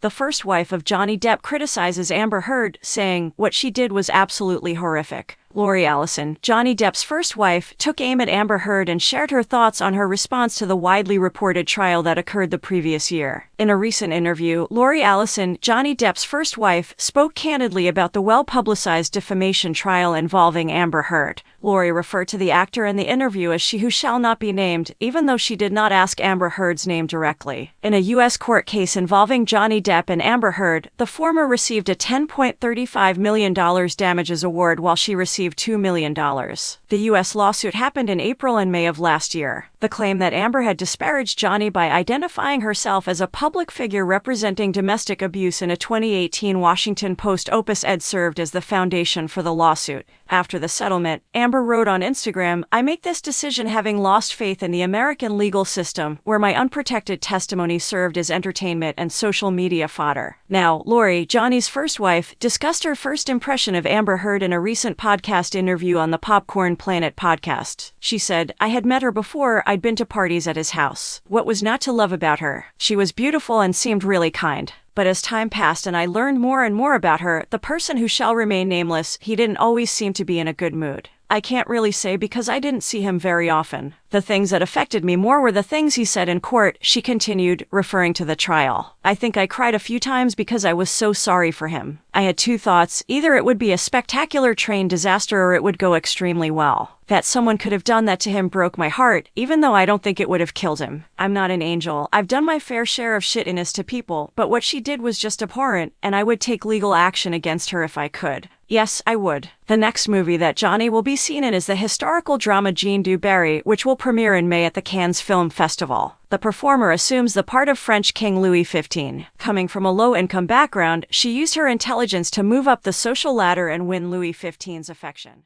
The first wife of Johnny Depp criticizes Amber Heard, saying, "What she did was absolutely horrific." Lori Allison, Johnny Depp's first wife, took aim at Amber Heard and shared her thoughts on her response to the widely reported trial that occurred the previous year. In a recent interview, Lori Allison, Johnny Depp's first wife, spoke candidly about the well-publicized defamation trial involving Amber Heard. Lori referred to the actor in the interview as "she who shall not be named," even though she did not ask Amber Heard's name directly. In a U.S. court case involving Johnny Depp and Amber Heard, the former received a $10.35 million damages award while she received $2 million. The U.S. lawsuit happened in April and May of last year. The claim that Amber had disparaged Johnny by identifying herself as a public figure representing domestic abuse in a 2018 Washington Post op-ed served as the foundation for the lawsuit. After the settlement, Amber wrote on Instagram, "I make this decision having lost faith in the American legal system, where my unprotected testimony served as entertainment and social media fodder." Now, Lori, Johnny's first wife, discussed her first impression of Amber Heard in a recent podcast interview on the Popcorn Planet podcast. She said, "I had met her before. I'd been to parties at his house. What was not to love about her? She was beautiful and seemed really kind. But as time passed and I learned more and more about her, the person who shall remain nameless, he didn't always seem to be in a good mood. I can't really say because I didn't see him very often. The things that affected me more were the things he said in court," she continued, referring to the trial. "I think I cried a few times because I was so sorry for him. I had two thoughts: either it would be a spectacular train disaster or it would go extremely well. That someone could have done that to him broke my heart, even though I don't think it would have killed him. I'm not an angel. I've done my fair share of shittiness to people, but what she did was just abhorrent, and I would take legal action against her if I could. Yes, I would." The next movie that Johnny will be seen in is the historical drama Jean du Barry, which will premiere in May at the Cannes Film Festival. The performer assumes the part of French King Louis XV. Coming from a low-income background, she used her intelligence to move up the social ladder and win Louis XV's affection.